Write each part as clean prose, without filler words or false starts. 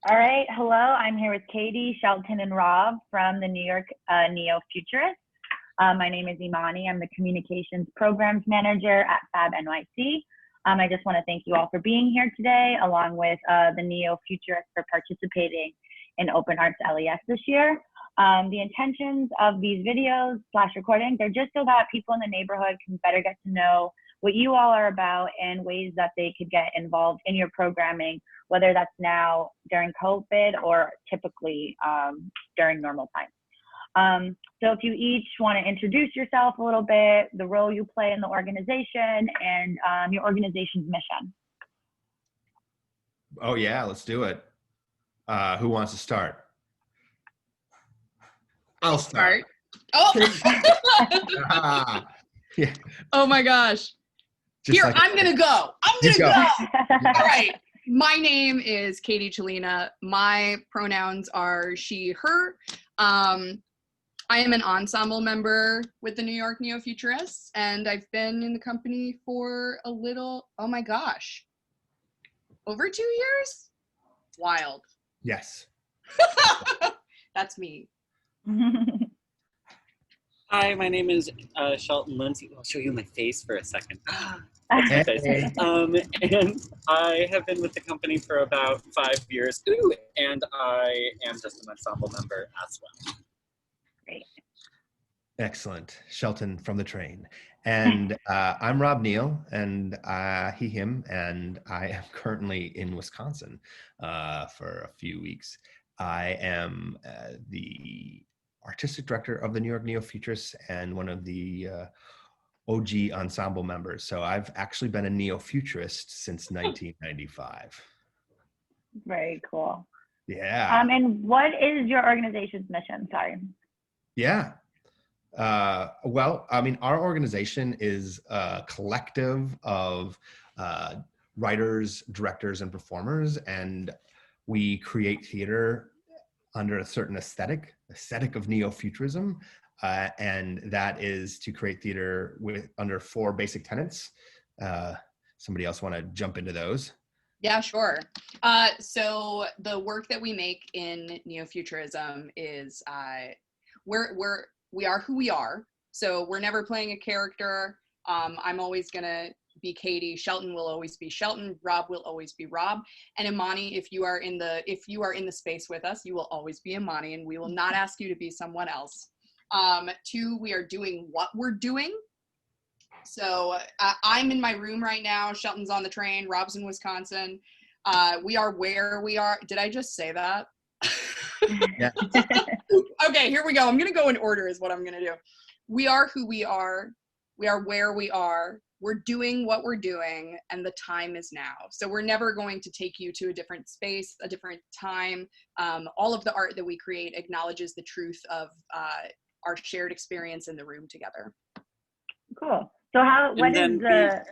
All right, hello. I'm here with Katie, Shelton, and Rob from the New York Neo-Futurists. My name is Imani. I'm the Communications Programs Manager at FAB NYC. I just want to thank you all for being here today, along with the Neo-Futurists for participating in Open Arts LES this year. The intentions of these videos / recordings are just so that people in the neighborhood can better get to know what you all are about and ways that they could get involved in your programming, whether that's now during COVID or typically during normal times. So if you each want to introduce yourself a little bit, the role you play in the organization, and your organization's mission. Oh yeah, let's do it. Who wants to start? I'll start. Oh! Yeah. Oh my gosh. Just Here, like I'm gonna go. You go. All right. My name is Katie Chalina. My pronouns are she, her. I am an ensemble member with the New York Neo-Futurists, and I've been in the company for a little, oh my gosh, over 2 years? Wild. Yes. That's me. Hi, my name is Shelton Lindsay. I'll show you my face for a second. That's my face. And I have been with the company for about 5 years. Ooh, and I am just an ensemble member as well. Great. Excellent. Shelton from the train. And I'm Rob Neal, and he, him, and I am currently in Wisconsin for a few weeks. I am the artistic director of the New York Neo-Futurists and one of the OG ensemble members. So I've actually been a Neo-Futurist since 1995. Very cool. Yeah. And what is your organization's mission? Sorry. Yeah. Well, I mean, our organization is a collective of writers, directors, and performers, and we create theater under a certain aesthetic of neo-futurism, and that is to create theater under 4 basic tenets. Somebody else want to jump into those? Yeah, sure. So the work that we make in neo-futurism is we are who we are. So we're never playing a character. I'm always gonna be Katie. Shelton will always be Shelton. Rob will always be Rob. And Imani, if you are in the space with us, you will always be Imani, and we will not ask you to be someone else. 2, we are doing what we're doing. So I'm in my room right now. Shelton's on the train. Rob's in Wisconsin. We are where we are. Did I just say that? Yeah. Okay, here we go. I'm gonna go in order is what I'm gonna do. We are who we are. We are where we are. We're doing what we're doing, and the time is now. So we're never going to take you to a different space, a different time. All of the art that we create acknowledges the truth of our shared experience in the room together. Cool. So what is the,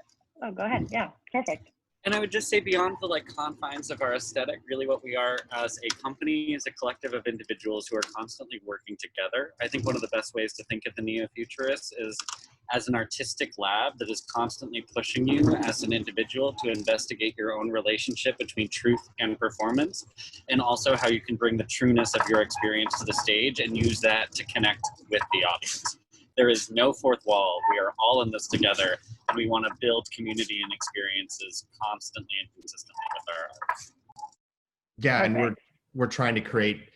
oh, go ahead. Yeah, perfect. And I would just say beyond the confines of our aesthetic, really what we are as a company is a collective of individuals who are constantly working together. I think one of the best ways to think of the Neo-Futurists is as an artistic lab that is constantly pushing you as an individual to investigate your own relationship between truth and performance, and also how you can bring the trueness of your experience to the stage and use that to connect with the audience. There is no fourth wall. We are all in this together, and we want to build community and experiences constantly and consistently with our art. Yeah, Okay. and we're trying to create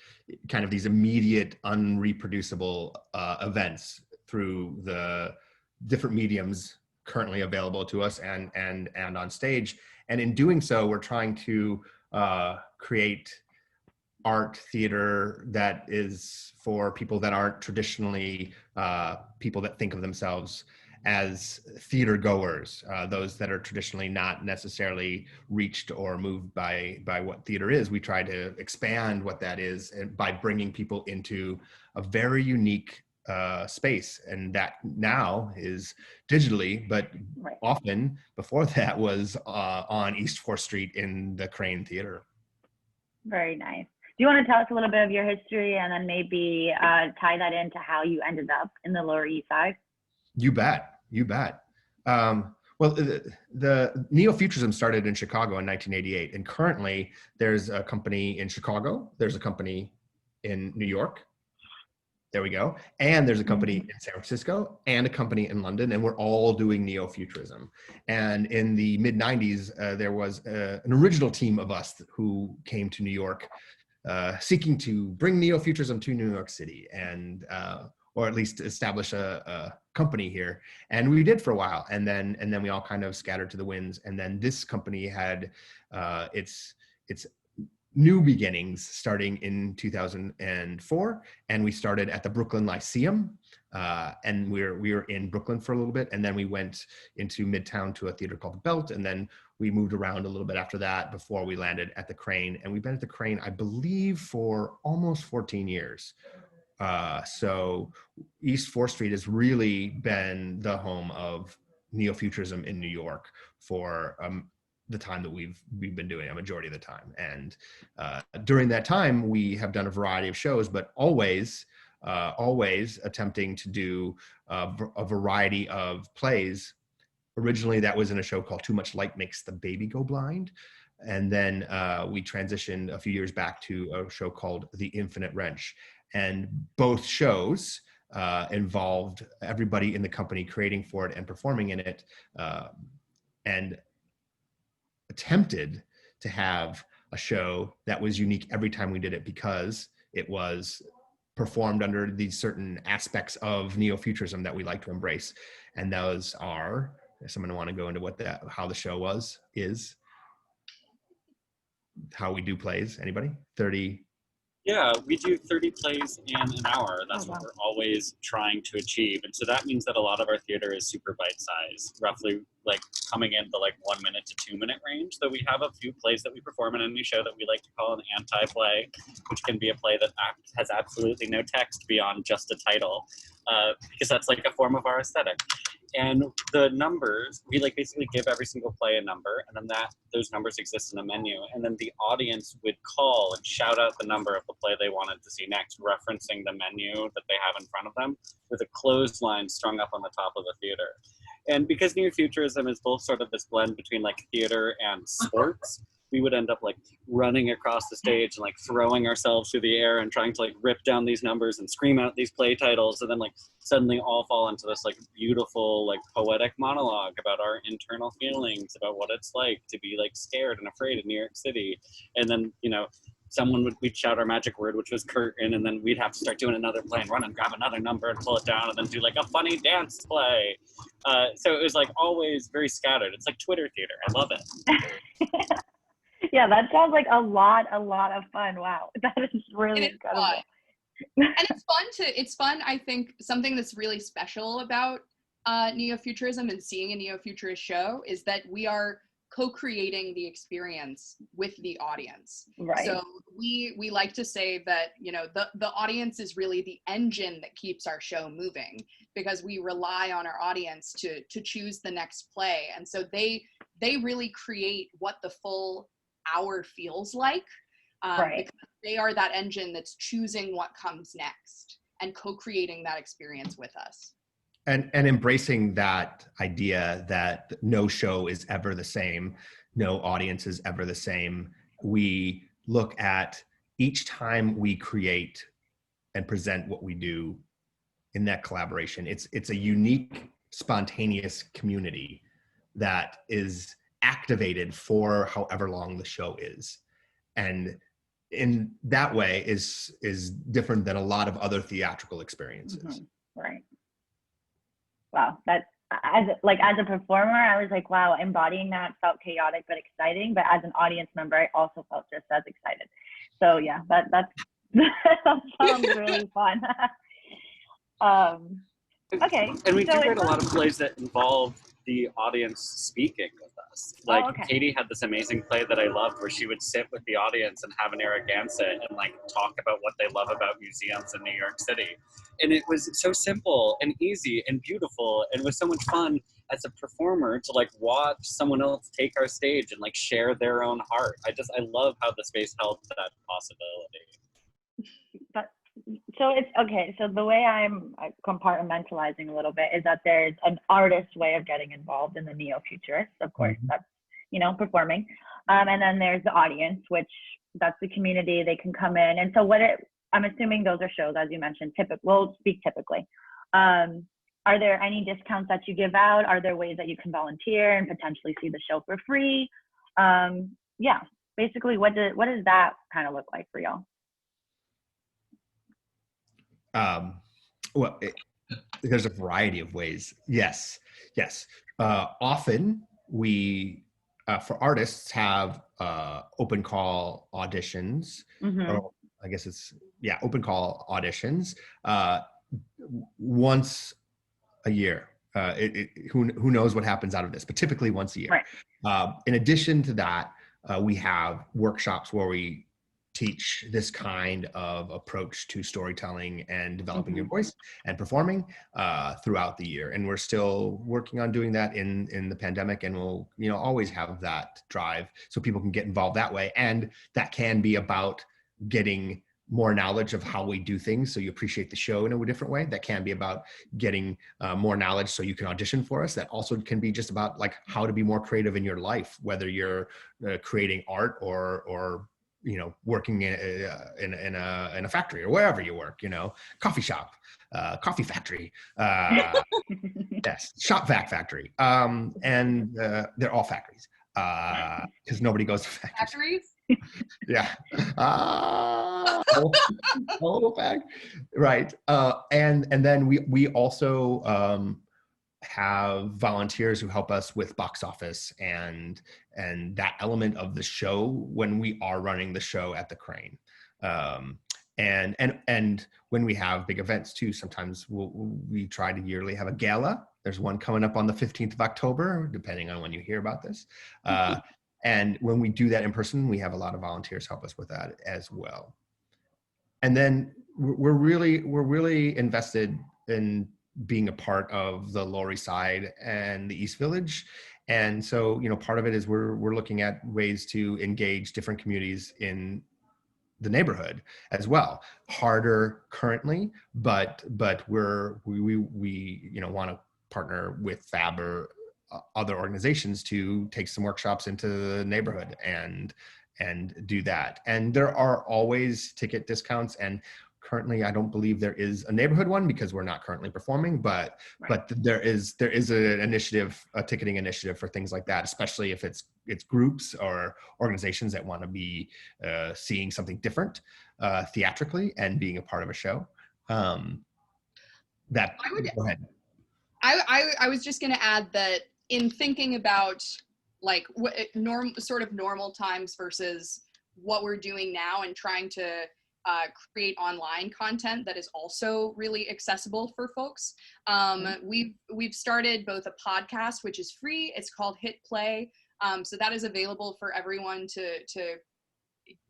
kind of these immediate, unreproducible events through the different mediums currently available to us and on stage. And in doing so, we're trying to create art theater that is for people that aren't traditionally people that think of themselves as theater goers, those that are traditionally not necessarily reached or moved by what theater is. We try to expand what that is and by bringing people into a very unique space, and that now is digitally, but Right. often before that was on East 4th Street in the Crane Theater. Very nice. Do you want to tell us a little bit of your history and then maybe tie that into how you ended up in the Lower East Side? You bet. You bet. Well, Well, the Neo-Futurism started in Chicago in 1988, and currently there's a company in Chicago, there's a company in New York, there we go, and there's a company in San Francisco and a company in London, and we're all doing Neo-Futurism. And in the mid-90s, there was an original team of us who came to New York seeking to bring Neo-Futurism to New York City, and or at least establish a company here. And we did for a while, and then we all kind of scattered to the winds. And then this company had its new beginnings starting in 2004, and we started at the Brooklyn Lyceum, and we were in Brooklyn for a little bit, and then we went into Midtown to a theater called the Belt, and then we moved around a little bit after that before we landed at the Crane. And we've been at the Crane, I believe, for almost 14 years. So East 4th Street has really been the home of Neo-Futurism in New York for the time that we've been doing, a majority of the time. And during that time, we have done a variety of shows, but always attempting to do a variety of plays. Originally, that was in a show called Too Much Light Makes the Baby Go Blind. And then we transitioned a few years back to a show called The Infinite Wrench. And both shows involved everybody in the company creating for it and performing in it, and attempted to have a show that was unique every time we did it, because it was performed under these certain aspects of Neo-Futurism that we like to embrace. And those are, someone want to go into how the show is, how we do plays, anybody? 30. Yeah, we do 30 plays in an hour. That's what we're always trying to achieve. And so that means that a lot of our theater is super bite-sized, roughly like coming into like 1 minute to 2 minute range. Though we have a few plays that we perform in a new show that we like to call an anti-play, which can be a play that has absolutely no text beyond just a title, because that's like a form of our aesthetic. And the numbers, we like basically give every single play a number, and then those numbers exist in a menu. And then the audience would call and shout out the number of the play they wanted to see next, referencing the menu that they have in front of them with a clothesline strung up on the top of the theater. And because Neo-Futurism is both sort of this blend between like theater and sports, we would end up like running across the stage and like throwing ourselves through the air and trying to like rip down these numbers and scream out these play titles, and then like suddenly all fall into this like beautiful like poetic monologue about our internal feelings about what it's like to be like scared and afraid in New York City. And then, you know, we'd shout our magic word, which was curtain, and then we'd have to start doing another play and run and grab another number and pull it down and then do like a funny dance play. So it was like always very scattered. It's like Twitter theater. I love it. Yeah, that sounds like a lot of fun. Wow, that is really incredible. And it's fun. I think something that's really special about Neo-Futurism and seeing a Neo-Futurist show is that we are co-creating the experience with the audience. Right. So we like to say that, you know, the audience is really the engine that keeps our show moving, because we rely on our audience to choose the next play. And so they really create what the full hour feels like, right. because they are that engine that's choosing what comes next and co-creating that experience with us. And embracing that idea that no show is ever the same, no audience is ever the same. We look at each time we create and present what we do in that collaboration. It's a unique, spontaneous community that is activated for however long the show is. And in that way is different than a lot of other theatrical experiences. Mm-hmm. Right. Wow, that as a performer, I was like, wow, embodying that felt chaotic but exciting. But as an audience member, I also felt just as excited. So yeah, that sounds really fun. Okay. And we do write a lot of plays that involve the audience speaking with us. Like, okay. Katie had this amazing play that I loved where she would sit with the audience and have an Narragansett and like talk about what they love about museums in New York City. And it was so simple and easy and beautiful, and it was so much fun as a performer to like watch someone else take our stage and like share their own heart. I love how the space held that possibility. So it's okay. So the way I'm compartmentalizing a little bit is that there's an artist way of getting involved in the Neo Futurists. Of course, that's, you know, performing. And then there's the audience, which that's the community. They can come in. And so I'm assuming those are shows, as you mentioned, we'll speak typically. Are there any discounts that you give out? Are there ways that you can volunteer and potentially see the show for free? Yeah, basically, what does that kind of look like for y'all? Well, there's a variety of ways. Yes. Often we, for artists, have open call auditions, or I guess it's, open call auditions once a year. Who knows what happens out of this, but typically once a year. Right. In addition to that, we have workshops where we teach this kind of approach to storytelling and developing your voice and performing throughout the year. And we're still working on doing that in the pandemic, and we'll, you know, always have that drive so people can get involved that way. And that can be about getting more knowledge of how we do things so you appreciate the show in a different way. That can be about getting more knowledge so you can audition for us. That also can be just about like how to be more creative in your life, whether you're creating art or you know, working in a factory or wherever you work, you know, coffee shop, coffee factory, yes, shop vac factory. And they're all factories because nobody goes to factories. Yeah. Whole fact. Right. And then we also have volunteers who help us with box office and that element of the show when we are running the show at the Crane. And when we have big events too, sometimes we try to yearly have a gala. There's one coming up on the 15th of October, depending on when you hear about this. And when we do that in person, we have a lot of volunteers help us with that as well. And then we're really invested in being a part of the Lower East Side and the East Village. And so, you know, part of it is we're looking at ways to engage different communities in the neighborhood as well. Harder currently, but we you know, want to partner with FAB or other organizations to take some workshops into the neighborhood and do that. And there are always ticket discounts, and currently I don't believe there is a neighborhood one because we're not currently performing, but there is an initiative, a ticketing initiative for things like that, especially if it's groups or organizations that want to be seeing something different theatrically and being a part of a show. Go ahead. I was just going to add that in thinking about like normal times versus what we're doing now and trying to create online content that is also really accessible for folks. We've started both a podcast, which is free. It's called Hit Play. So that is available for everyone to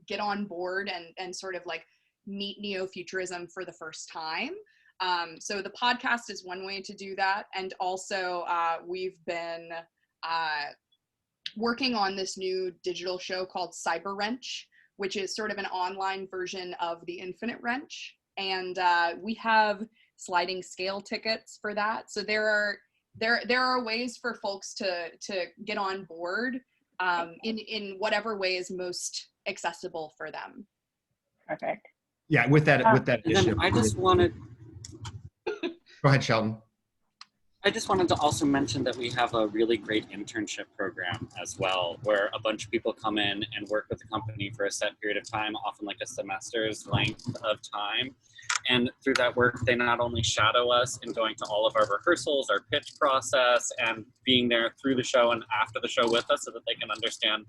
get on board and sort of like meet neo-futurism for the first time. So the podcast is one way to do that. And also we've been working on this new digital show called Cyber Wrench, which is sort of an online version of the Infinite Wrench. And we have sliding scale tickets for that. So there are ways for folks to get on board in whatever way is most accessible for them. Perfect. Yeah, with that issue. I just wanted. Go ahead, Shelton. I just wanted to also mention that we have a really great internship program as well, where a bunch of people come in and work with the company for a set period of time, often like a semester's length of time. And through that work, they not only shadow us in going to all of our rehearsals, our pitch process, and being there through the show and after the show with us so that they can understand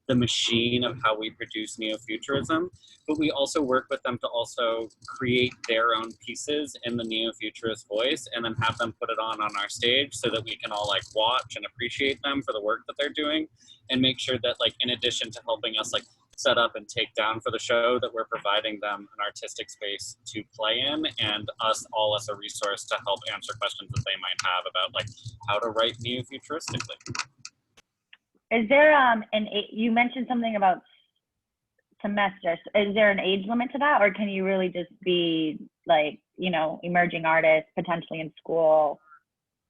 the machine of how we produce neo-futurism, but we also work with them to also create their own pieces in the neo-futurist voice and then have them put it on our stage so that we can all like watch and appreciate them for the work that they're doing and make sure that like in addition to helping us like set up and take down for the show, that we're providing them an artistic space to play in and us all as a resource to help answer questions that they might have about like how to write neo-futuristically. Is there you mentioned something about semester. So is there an age limit to that, or can you really just be like, you know, emerging artists, potentially in school,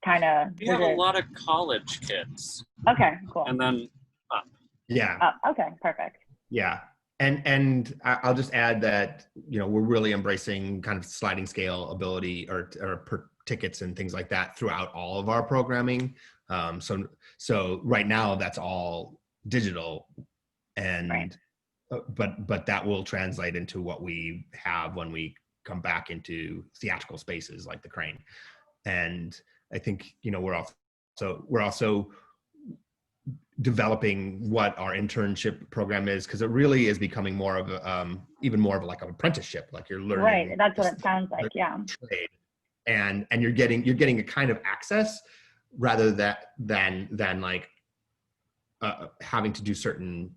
kind of? We have a lot of college kids. Okay, cool. And then up. Yeah. Okay, perfect. Yeah. And I'll just add that, you know, we're really embracing kind of sliding scale ability or per tickets and things like that throughout all of our programming. So right now that's all digital, and Right. but that will translate into what we have when we come back into theatrical spaces like the Crane. And I think, you know, we're also developing what our internship program is, because it really is becoming more of a even more of like an apprenticeship, like you're learning. Right, that's what it sounds like. Yeah. Trade. And you're getting a kind of access rather than like having to do certain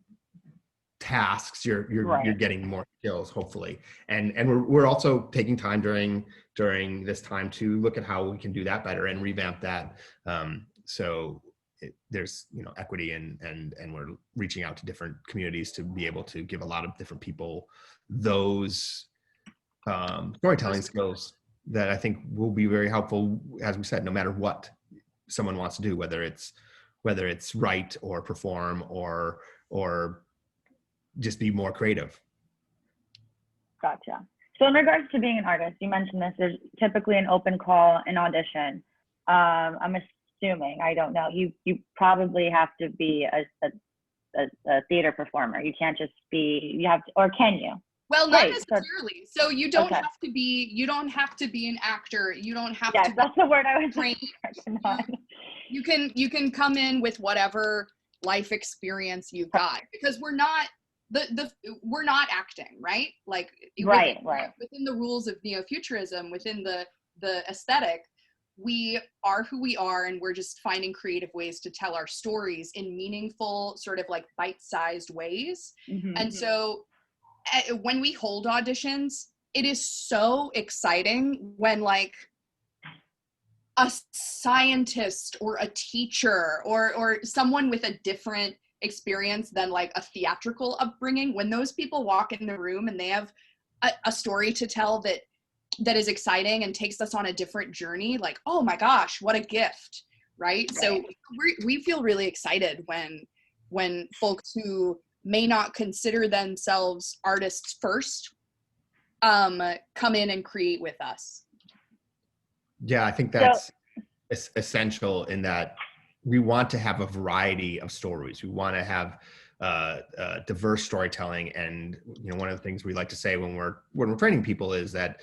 tasks. You're getting more skills, hopefully. And we're also taking time during this time to look at how we can do that better and revamp that. So there's, you know, equity and we're reaching out to different communities to be able to give a lot of different people those storytelling skills that I think will be very helpful, as we said, no matter what someone wants to do, whether it's write or perform or just be more creative. Gotcha. So in regards to being an artist, you mentioned this, there's typically an open call and audition. I'm assuming, I don't know, you probably have to be a theater performer. You can't just be, you have to, or can you? Well, not necessarily. So you don't have to be an actor. You don't have to. That's the word I was trained. You can come in with whatever life experience you've got, because we're not we're not acting, right? Like within the rules of neo-futurism, within the aesthetic, we are who we are, and we're just finding creative ways to tell our stories in meaningful, sort of like bite-sized ways. Mm-hmm. And so when we hold auditions, it is so exciting when like a scientist or a teacher or someone with a different experience than like a theatrical upbringing, when those people walk in the room and they have a story to tell that is exciting and takes us on a different journey, like, oh my gosh, what a gift, right? So we feel really excited when folks who may not consider themselves artists first come in and create with us. Yeah, I think that's essential in that we want to have a variety of stories. We want to have diverse storytelling. And, you know, one of the things we like to say when we're training people is that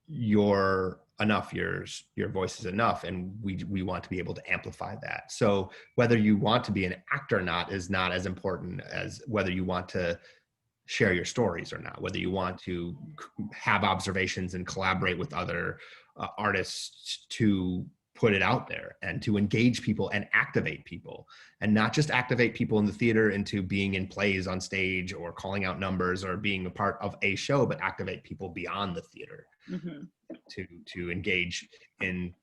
you're enough, your voice is enough, and we want to be able to amplify that. So whether you want to be an actor or not is not as important as whether you want to share your stories or not, whether you want to have observations and collaborate with other artists to put it out there and to engage people and activate people, and not just activate people in the theater into being in plays on stage or calling out numbers or being a part of a show, but activate people beyond the theater. Mm-hmm. to engage in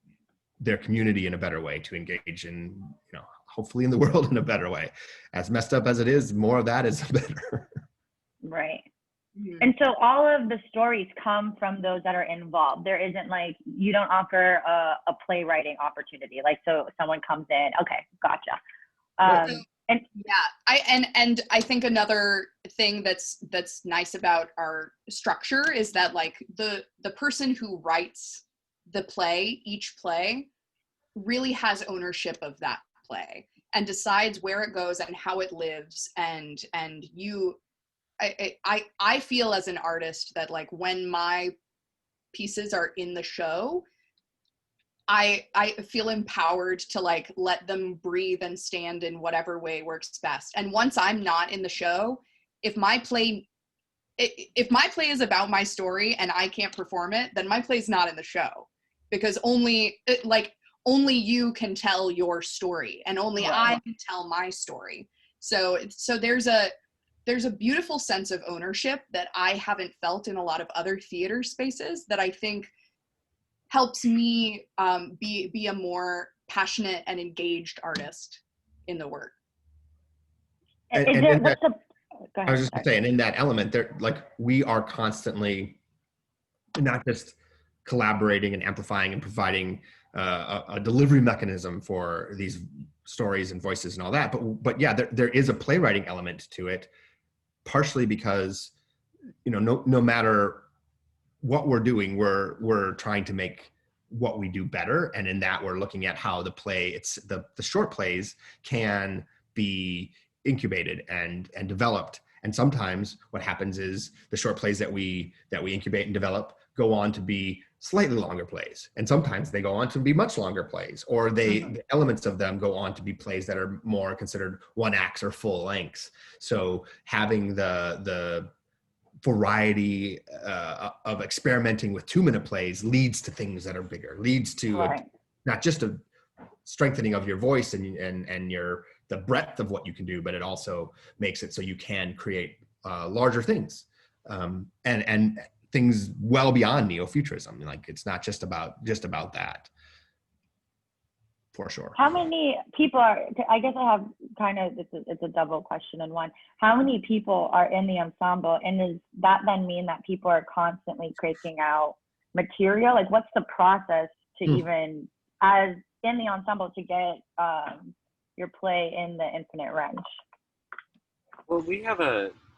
their community in a better way, to engage in, you know, hopefully in the world in a better way. As messed up as it is, more of that is better. Right. Mm-hmm. And so all of the stories come from those that are involved. There isn't like, you don't offer a playwriting opportunity. Like, so someone comes in, okay, gotcha. And I think another thing that's nice about our structure is that like the person who writes the play, each play, really has ownership of that play and decides where it goes and how it lives. And I feel as an artist that like when my pieces are in the show, I feel empowered to like let them breathe and stand in whatever way works best. And once I'm not in the show, if my play is about my story and I can't perform it, then my play's not in the show, because only you can tell your story and only I can tell my story. So there's a beautiful sense of ownership that I haven't felt in a lot of other theater spaces that I think helps me be a more passionate and engaged artist in the work. Go ahead. I was just saying, in that element, there, like, we are constantly not just collaborating and amplifying and providing a delivery mechanism for these stories and voices and all that, but yeah, there is a playwriting element to it, partially because, you know, no matter what we're doing, we're trying to make what we do better, and in that we're looking at how the play, it's the short plays can be incubated and developed. And sometimes what happens is the short plays that we incubate and develop go on to be slightly longer plays, and sometimes they go on to be much longer plays, or the elements of them go on to be plays that are more considered one acts or full lengths. So having the variety of experimenting with 2-minute plays leads to things that are bigger, leads to not just a strengthening of your voice and your the breadth of what you can do, but it also makes it so you can create larger things, and things well beyond neo-futurism. Like, it's not just about that, for sure. How many people are, I guess I have kind of, it's a double question in one. How many people are in the ensemble, and does that then mean that people are constantly cranking out material? Like, what's the process to even, as in the ensemble, to get your play in the Infinite Wrench? Well, we have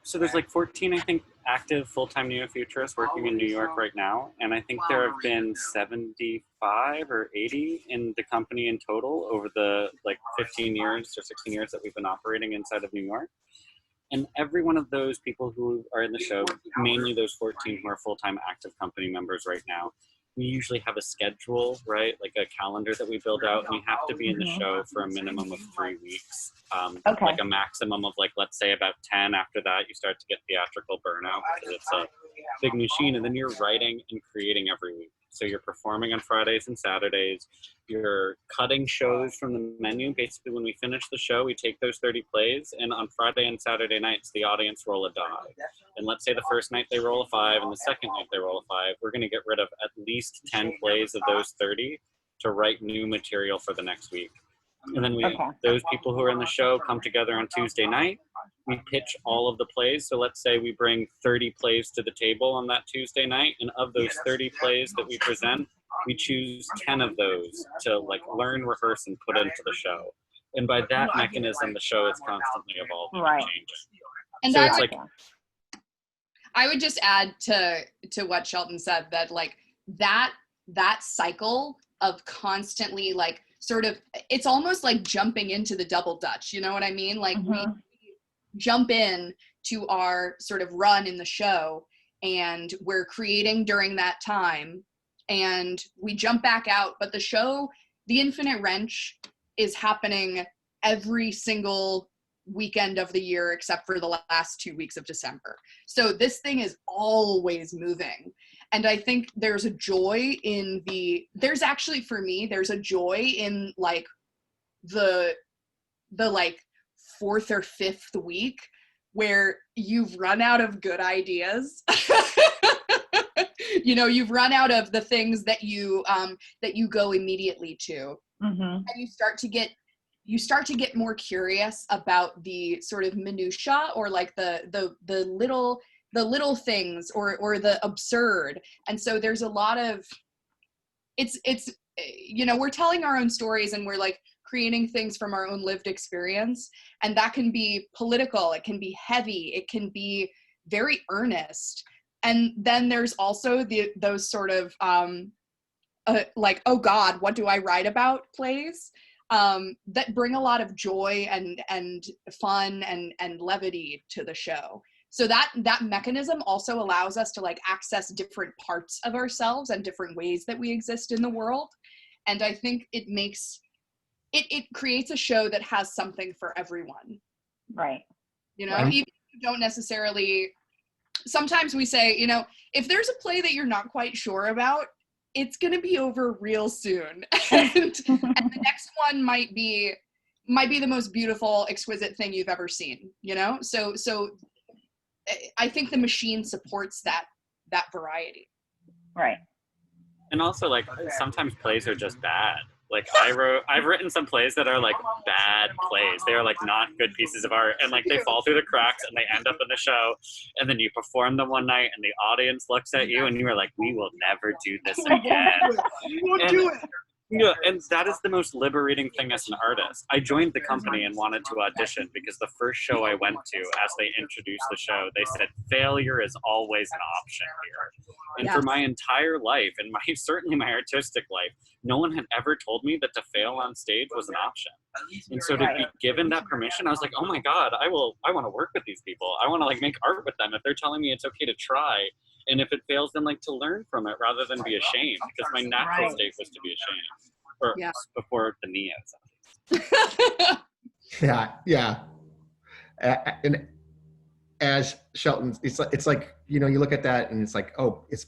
so there's like 14, I think, active full-time Neo-Futurists working in New York right now. And I think there have been 75 or 80 in the company in total over the like 15 years or 16 years that we've been operating inside of New York. And every one of those people who are in the show, mainly those 14 who are full-time active company members right now, we usually have a schedule, right? Like a calendar that we build out, and we have to be in the show for a minimum of 3 weeks. Like a maximum of, like, let's say about 10. After that, you start to get theatrical burnout because it's a big machine, and then you're writing and creating every week. So you're performing on Fridays and Saturdays. You're cutting shows from the menu. Basically, when we finish the show, we take those 30 plays, and on Friday and Saturday nights, the audience roll a die. And let's say the first night they roll a 5, and the second night they roll a 5. We're going to get rid of at least 10 plays of those 30 to write new material for the next week. And then those people who are in the show come together on Tuesday night. We pitch all of the plays. So let's say we bring 30 plays to the table on that Tuesday night. And of those 30 plays that we present, we choose 10 of those to, like, learn, rehearse, and put into the show. And by that mechanism, the show is constantly evolving and changing. And so it's like, I would just add to what Shelton said, that like that cycle of constantly, like, sort of, it's almost like jumping into the double dutch, you know what I mean? Like, we jump in to our sort of run in the show, and we're creating during that time, and we jump back out, but the show, the Infinite Wrench, is happening every single weekend of the year except for the last 2 weeks of December. So this thing is always moving. And I think there's a joy in there's actually, for me, there's a joy in like the like 4th or 5th week where you've run out of good ideas. You know, you've run out of the things that you go immediately to. And you start to get more curious about the sort of minutia, or like the little things, or the absurd. And so there's a lot of, it's you know, we're telling our own stories, and we're like creating things from our own lived experience, and that can be political, it can be heavy, it can be very earnest. And then there's also those sort of like, oh God, what do I write about plays that bring a lot of joy and fun and levity to the show. So that mechanism also allows us to like access different parts of ourselves and different ways that we exist in the world. And I think it makes, it creates a show that has something for everyone. Right. You know, even if you don't necessarily, sometimes we say, you know, if there's a play that you're not quite sure about, it's going to be over real soon. and the next one might be the most beautiful, exquisite thing you've ever seen, you know? So I think the machine supports that variety. Right. And also, like, sometimes plays are just bad. Like I've written some plays that are like bad plays. They are like not good pieces of art, and like they fall through the cracks and they end up in the show, and then you perform them one night and the audience looks at you and you are like, we will never do this again. We won't do it. Yeah, and that is the most liberating thing as an artist. I joined the company and wanted to audition because the first show I went to, as they introduced the show, they said, failure is always an option here. And for my entire life, and certainly my artistic life, no one had ever told me that to fail on stage was an option. And so to be given that permission, I was like, oh my God, I want to work with these people. I want to like make art with them. If they're telling me it's okay to try, and if it fails, then like to learn from it rather than be ashamed, because my natural state was to be ashamed, or before the Neos. Yeah. And as Shelton, it's like, you know, you look at that and it's like, oh, it's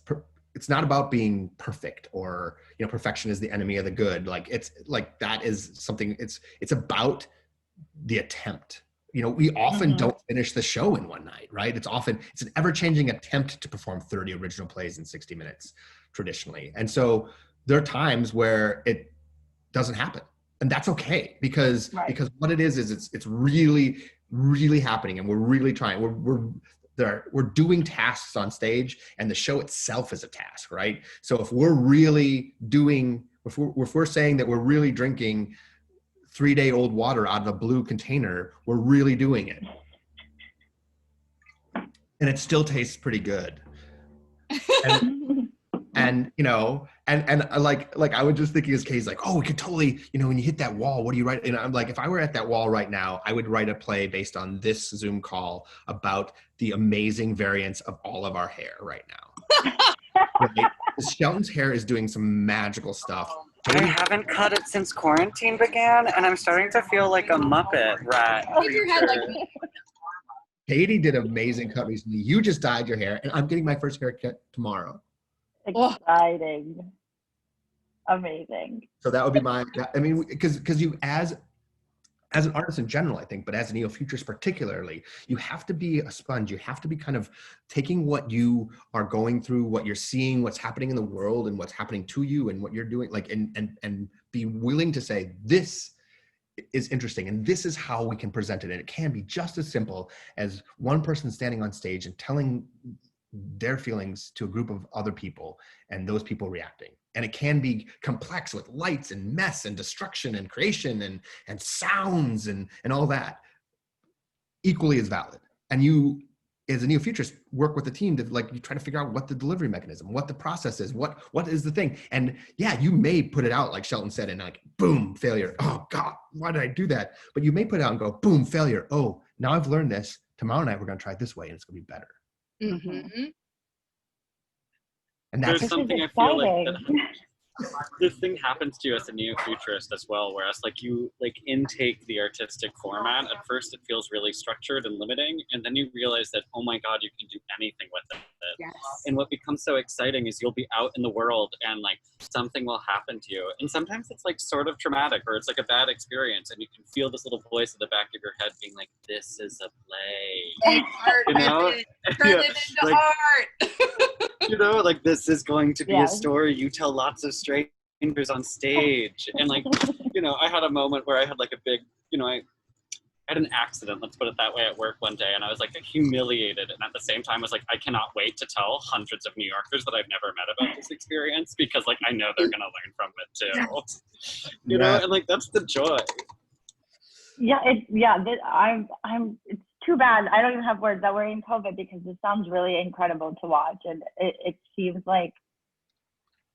not about being perfect, or, you know, perfection is the enemy of the good. Like, it's like, that is something, it's about the attempt. You know, we often don't finish the show in one night, right? It's an ever-changing attempt to perform 30 original plays in 60 minutes traditionally. And so there are times where it doesn't happen, and that's okay, because what it is it's really, really happening, and we're really trying. We're doing tasks on stage, and the show itself is a task, right? So if we're really doing, if we're saying that we're really drinking 3-day-old water out of a blue container, we're really doing it. And it still tastes pretty good. And you know, and like I was just thinking as Kay's like, oh, we could totally, you know, when you hit that wall, what do you write? And I'm like, if I were at that wall right now, I would write a play based on this Zoom call about the amazing variance of all of our hair right now. Right? Shelton's hair is doing some magical stuff. I haven't cut it since quarantine began, and I'm starting to feel like a Muppet rat. Your head like me. Katie did an amazing cut recently. You just dyed your hair, and I'm getting my first haircut tomorrow. Exciting. Amazing. So that would be I mean, because you, as an artist in general, I think, but as a neo-futurist particularly, you have to be a sponge. You have to be kind of taking what you are going through, what you're seeing, what's happening in the world, and what's happening to you, and what you're doing, like, and be willing to say, this is interesting, and this is how we can present it. And it can be just as simple as one person standing on stage and telling their feelings to a group of other people, and those people reacting. And it can be complex with lights and mess and destruction and creation and sounds and all that. Equally as valid. And you, as a neo-futurist, work with the team to, like, you try to figure out what the delivery mechanism, what the process is, what is the thing. And yeah, you may put it out, like Shelton said, and like, boom, failure. Oh God, why did I do that? But you may put it out and go, boom, failure. Oh, now I've learned this. Tomorrow night we're gonna try it this way, and it's gonna be better. Mm-hmm. And that's There's something I feel like this thing happens to you as a neo-futurist as well, whereas like you like intake the artistic format. At first it feels really structured and limiting, and then you realize that, oh my God, you can do anything with it. Yes. And what becomes so exciting is you'll be out in the world and like something will happen to you, and sometimes it's like sort of traumatic, or it's like a bad experience, and you can feel this little voice at the back of your head being like, this is a play. Make art You know? with it. Turn it into like, art. you know, like, this is going to be a story you tell lots of strangers on stage. And like, you know, I had a moment where I had like a big, you know, I had an accident, let's put it that way, at work one day, and I was like humiliated, and at the same time I was like, I cannot wait to tell hundreds of New Yorkers that I've never met about this experience, because like I know they're gonna learn from it too. You know, and like that's the joy. It's too bad I don't even have words that we're in COVID, because this sounds really incredible to watch, and it seems like,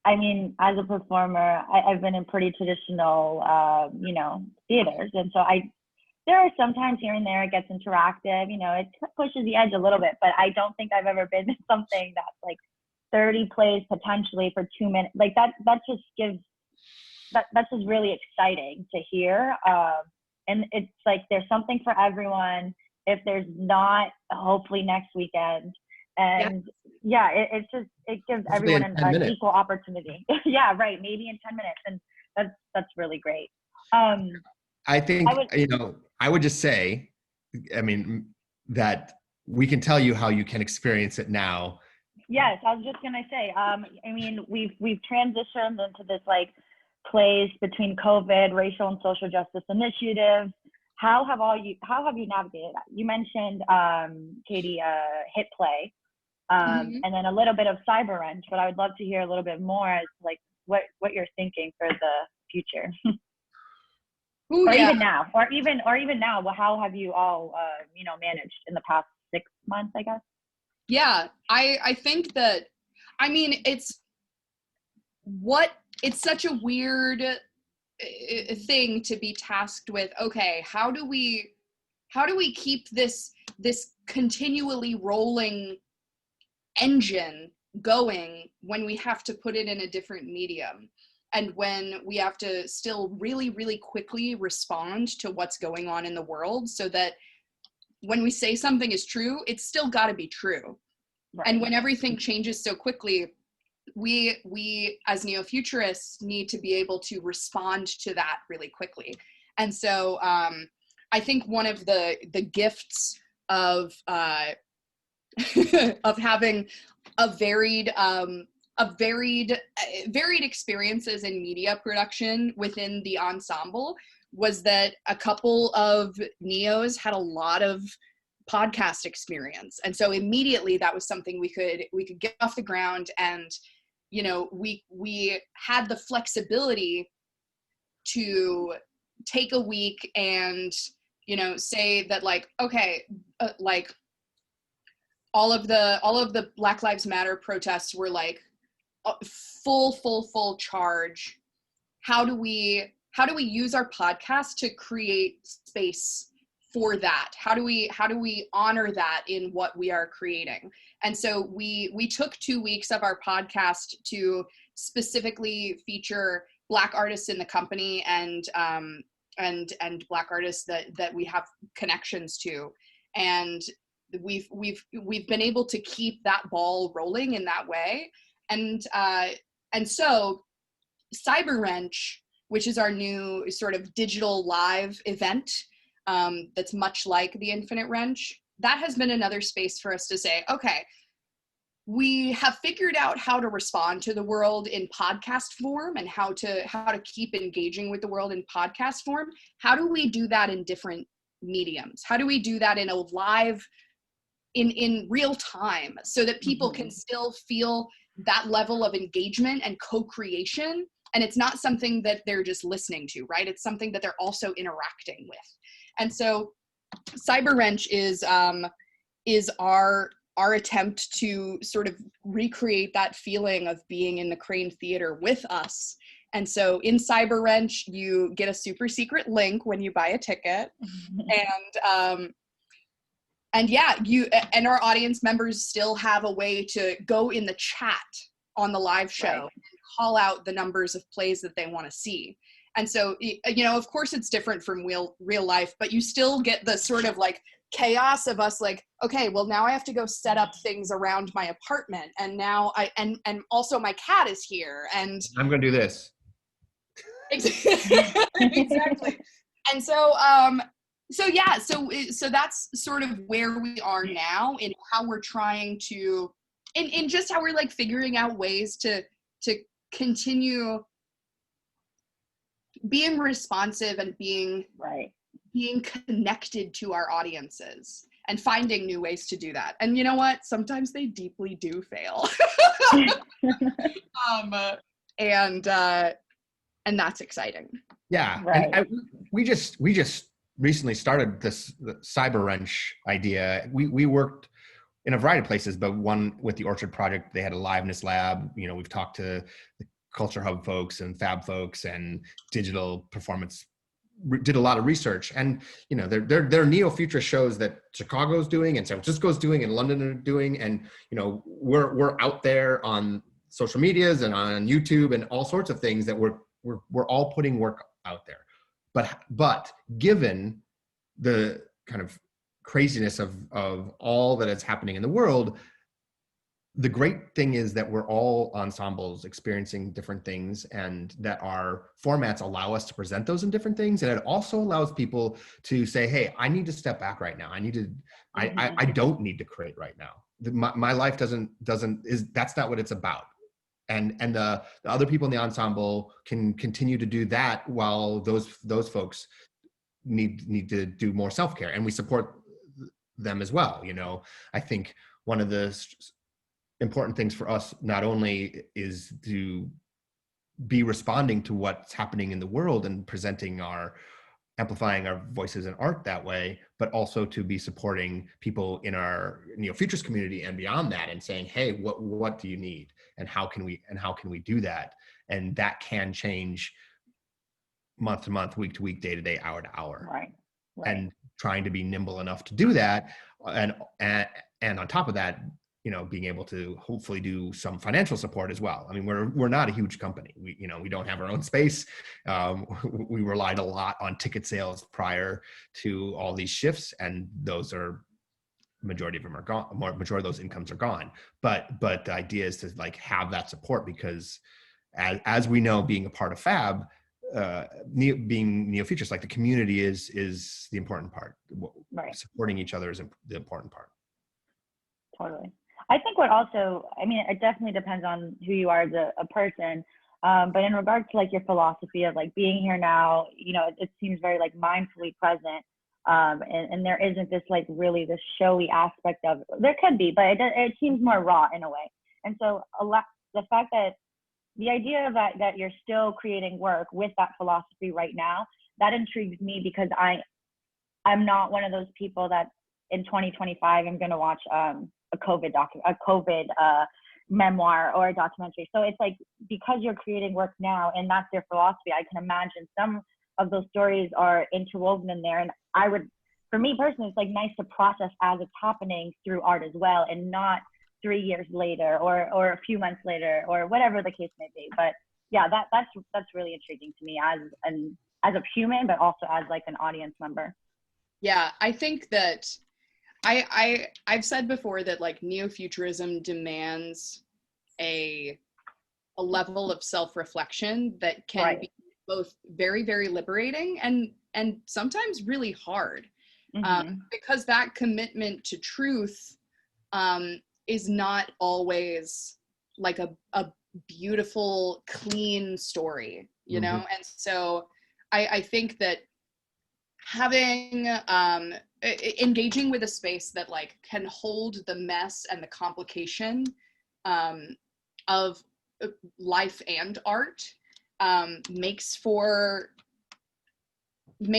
I mean, as a performer, I've been in pretty traditional, you know, theaters, and so there are sometimes here and there it gets interactive, you know, it pushes the edge a little bit, but I don't think I've ever been in something that's like 30 plays potentially for 2 minutes. Like that just gives, that's just really exciting to hear. And it's like, there's something for everyone. If there's not, hopefully next weekend. And it gives everyone an equal opportunity. Yeah, right. Maybe in 10 minutes. And that's really great. I think, I would just say, I mean, that we can tell you how you can experience it now. Yes, I was just gonna say, I mean, we've transitioned into this like plays between COVID, racial and social justice initiatives. How have you navigated that? You mentioned, Katie, hit play, and then a little bit of cyber wrench, but I would love to hear a little bit more as like what you're thinking for the future. Ooh, or yeah. even now, well, how have you all, managed in the past 6 months, I guess? Yeah, I think that, I mean, it's such a weird thing to be tasked with. Okay, how do we keep this continually rolling engine going when we have to put it in a different medium, and when we have to still really, really quickly respond to what's going on in the world, so that when we say something is true, it's still got to be true. Right. And when everything changes so quickly, we as Neo-Futurists need to be able to respond to that really quickly. And so I think one of the gifts of of having varied experiences in media production within the ensemble was that a couple of Neos had a lot of podcast experience, and so immediately that was something we could get off the ground. And we had the flexibility to take a week and say that, like, okay, like all of the Black Lives Matter protests were like full charge. How do we use our podcast to create space for that? How do we honor that in what we are creating? And so we took 2 weeks of our podcast to specifically feature Black artists in the company and Black artists that we have connections to, and we've been able to keep that ball rolling in that way. And so Cyber Wrench, which is our new sort of digital live event, that's much like the Infinite Wrench, that has been another space for us to say, okay, we have figured out how to respond to the world in podcast form and how to keep engaging with the world in podcast form. How do we do that in different mediums? How do we do that in a live, in real time, so that people can still feel that level of engagement and co-creation? And it's not something that they're just listening to, right? It's something that they're also interacting with. And so Cyber Wrench is our attempt to sort of recreate that feeling of being in the Crane Theater with us. And so in Cyber Wrench, you get a super secret link when you buy a ticket. And yeah, you and our audience members still have a way to go in the chat on the live show, right, and call out the numbers of plays that they want to see. And so, of course it's different from real life, but you still get the sort of like chaos of us like, okay, well now I have to go set up things around my apartment, and now and also my cat is here, and I'm going to do this. Exactly. And so so that's sort of where we are now, in how we're trying to, in just how we're like figuring out ways to continue being responsive and being connected to our audiences, and finding new ways to do that. And you know what? Sometimes they deeply do fail. And that's exciting. Yeah. Right. And we just recently started this Cyber Wrench idea. We worked in a variety of places, but one with the Orchard Project, they had a liveness lab. We've talked to the Culture Hub folks and Fab folks and digital performance, did a lot of research. And there are Neo-Futurist shows that Chicago's doing and San Francisco's doing and London are doing, and we're out there on social medias and on YouTube and all sorts of things that we're all putting work out there. But given the kind of craziness of all that is happening in the world, the great thing is that we're all ensembles experiencing different things, and that our formats allow us to present those in different things. And it also allows people to say, hey, I need to step back right now. I don't need to create right now. My life that's not what it's about. and the other people in the ensemble can continue to do that while those folks need to do more self-care, and we support them as well. You know, I think one of the important things for us not only is to be responding to what's happening in the world and amplifying our voices in art that way, but also to be supporting people in our Neo-Futurist community and beyond that, and saying, hey, what do you need, and how can we do that? And that can change month to month, week to week, day to day, hour to hour. Right. And trying to be nimble enough to do that, and on top of that, you know, being able to hopefully do some financial support as well. I mean, we're not a huge company. We don't have our own space. We relied a lot on ticket sales prior to all these shifts, and those are, majority of them are gone. Majority of those incomes are gone. But the idea is to like have that support, because as we know, being a part of Fab, being Neo-Futurists, like the community is the important part. Right. Supporting each other is the important part. Totally. I think what also, I mean, it definitely depends on who you are as a person. But in regards to like your philosophy of like being here now, you know, it seems very like mindfully present. And there isn't this like really this showy aspect of, there could be, but it seems more raw in a way. And so the fact that the idea of that you're still creating work with that philosophy right now, that intrigues me, because I'm not one of those people that in 2025 I'm going to watch a COVID memoir or a documentary. So it's like, because you're creating work now and that's your philosophy, I can imagine some of those stories are interwoven in there. And for me personally, it's like nice to process as it's happening through art as well, and not 3 years later or a few months later or whatever the case may be. But yeah, that's really intriguing to me as a human, but also as like an audience member. Yeah, I think that I've said before that like Neo-Futurism demands a level of self-reflection that can be both very, very liberating and sometimes really hard, because that commitment to truth is not always like a beautiful, clean story, you know? And so I think that having engaging with a space that like can hold the mess and the complication of life and art makes for an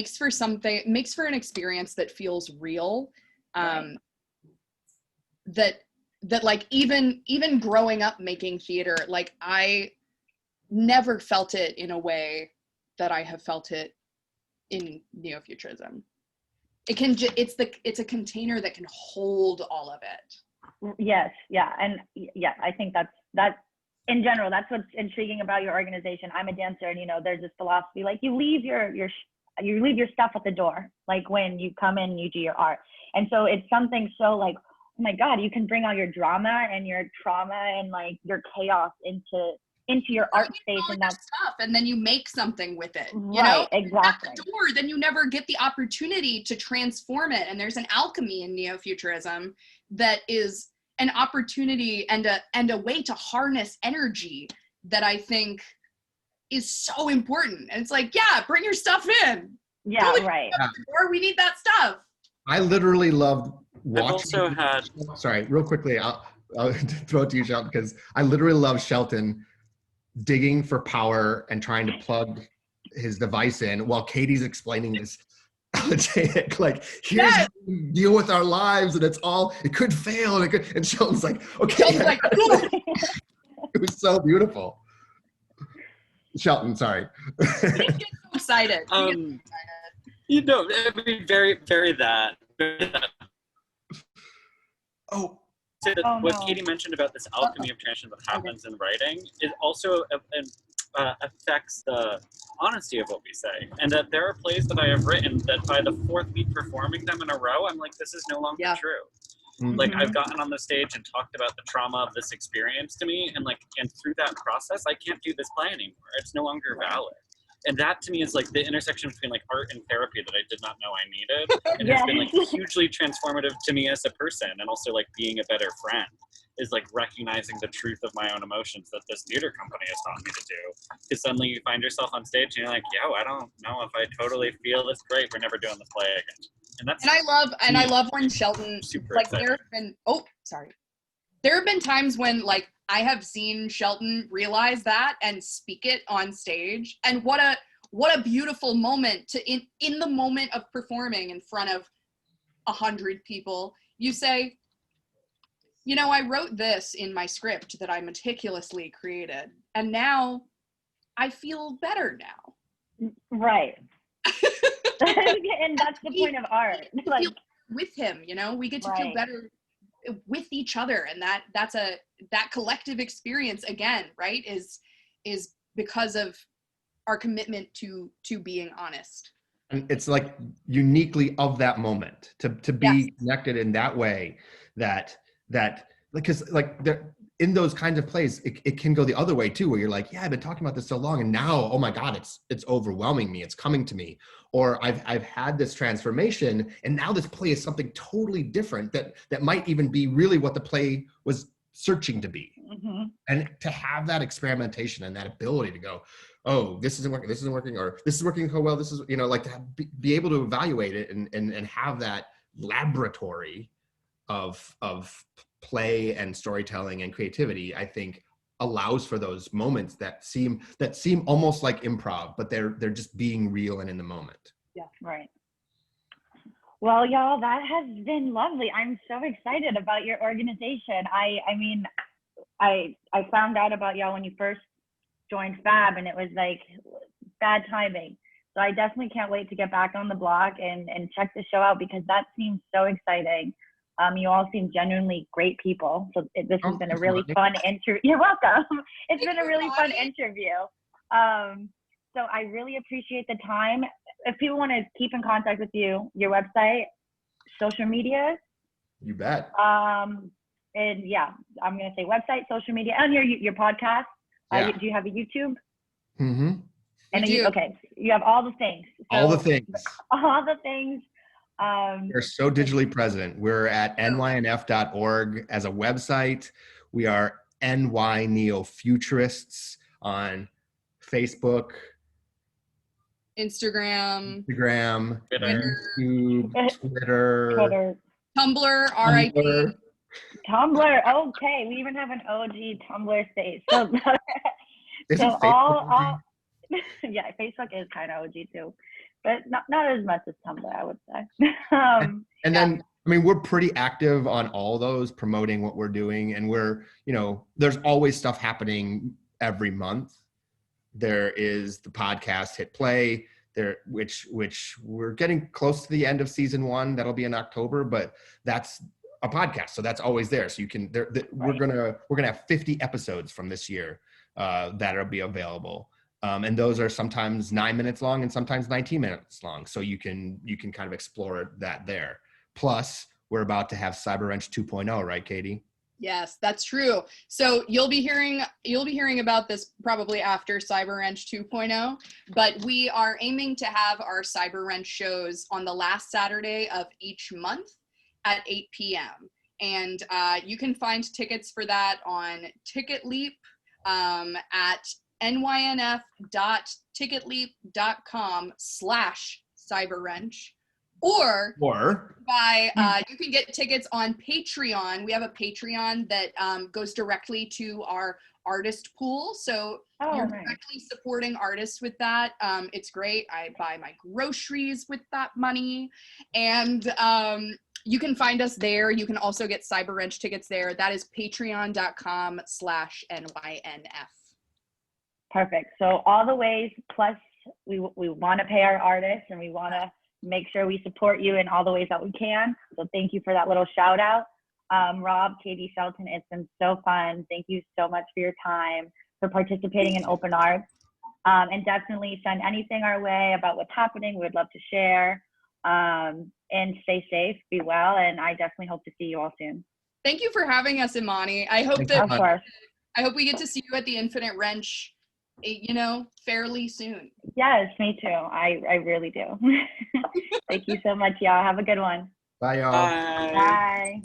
experience that feels real, that like even growing up making theater, like I never felt it in a way that I have felt it in Neo-Futurism. It's a container that can hold all of it. Yes, yeah, and yeah, I think that's in general, that's what's intriguing about your organization. I'm a dancer, and you know, there's this philosophy like you leave your stuff at the door, like when you come in and you do your art. And so it's something so like, oh my God, you can bring all your drama and your trauma and like your chaos into your art space, and that's stuff, and then you make something with it. You right, know? exactly. At the door, then you never get the opportunity to transform it. And there's an alchemy in Neo-Futurism that is an opportunity and a way to harness energy that I think is so important. And it's like, yeah, bring your stuff in. Yeah, right. Or we need that stuff. I literally loved watching. I've also had. Sorry, real quickly, I'll throw it to you, Shelton, because I literally love Shelton digging for power and trying to plug his device in while Katie's explaining this like, here's how we deal with our lives, and it could fail, and Shelton's like, okay. Shelton's like, it was so beautiful. Shelton, sorry. He gets so excited. You know, I mean, very, very that. Oh. So what Katie mentioned about this alchemy of transition that happens in writing, it also affects the honesty of what we say. And that there are plays that I have written that by the fourth week performing them in a row, I'm like, this is no longer true. Like, I've gotten on the stage and talked about the trauma of this experience to me, and through that process, I can't do this play anymore. It's no longer valid. And that to me is like the intersection between like art and therapy that I did not know I needed, and has been like hugely transformative to me as a person, and also like being a better friend. is like recognizing the truth of my own emotions that this theater company has taught me to do. Because suddenly you find yourself on stage and you're like, yo, I don't know if I totally feel this great. We're never doing the play again. And I love when Shelton, like, exciting. there have been times when, like, I have seen Shelton realize that and speak it on stage, and what a beautiful moment to in the moment of performing in front of 100 people, you say, you know, I wrote this in my script that I meticulously created, and now I feel better now. Right. And that's the point of art. Like, with him, you know, we get to feel right. better with each other, and that collective experience, again, right, is because of our commitment to being honest. And it's like uniquely of that moment to be Yes. connected in that way, that because like in those kinds of plays, it can go the other way too, where you're like, yeah, I've been talking about this so long, and now, oh my God, it's overwhelming me, it's coming to me, or I've had this transformation, and now this play is something totally different that might even be really what the play was searching to be. Mm-hmm. And to have that experimentation and that ability to go, oh, this isn't working, or this is working so well, this is, you know, like to be able to evaluate it and have that laboratory of play and storytelling and creativity, I think allows for those moments that seem almost like improv, but they're just being real and in the moment. Yeah, right. Well, y'all, that has been lovely. I'm so excited about your organization. I mean, I found out about y'all when you first joined Fab, and it was like bad timing. So I definitely can't wait to get back on the block and check the show out, because that seems so exciting. You all seem genuinely great people. So this has been a really fun interview. You're welcome. It's been a really fun interview. So I really appreciate the time. If people want to keep in contact with you, your website, social media. You bet. And yeah, I'm going to say website, social media, and your podcast. Yeah. Do you have a YouTube? Mm-hmm. And okay, you have all the things. So, all the things. All the things. We're so digitally present. We're at nynf.org as a website. We are NY Neo-Futurists on Facebook, Instagram, YouTube, Twitter, Tumblr, RIP. Tumblr. Okay, we even have an OG Tumblr stage. So, Isn't all yeah, Facebook is kind of OG too, but not as much as Tumblr, I would say. And then, I mean, we're pretty active on all those, promoting what we're doing, and we're, you know, there's always stuff happening every month. There is the podcast Hit Play there, which we're getting close to the end of season 1. That'll be in October, but that's a podcast, so that's always there. So you can, we're gonna have 50 episodes from this year that'll be available. And those are sometimes 9 minutes long and sometimes 19 minutes long. So you can kind of explore that there. Plus, we're about to have Cyber Wrench 2.0, right, Katie? Yes, that's true. So you'll be hearing about this probably after Cyber Wrench 2.0, but we are aiming to have our Cyber Wrench shows on the last Saturday of each month at 8 p.m. And you can find tickets for that on TicketLeap at nynf.ticketleap.com/cyberwrench, or you can get tickets on Patreon. We have a Patreon that goes directly to our artist pool, so you're directly supporting artists with that. It's great. I buy my groceries with that money, and you can find us there. You can also get Cyber Wrench tickets there. That is patreon.com/nynf. Perfect. So all the ways, plus we want to pay our artists, and we want to make sure we support you in all the ways that we can. So thank you for that little shout out. Rob, Katie, Shelton, it's been so fun. Thank you so much for your time, for participating in Open Arts. And definitely send anything our way about what's happening. We would love to share. And stay safe, be well, and I definitely hope to see you all soon. Thank you for having us, Imani. I hope we get to see you at the Infinite Wrench, you know, fairly soon. Yes, me too. I really do. Thank you so much, y'all. Have a good one. Bye, y'all. Bye. Bye.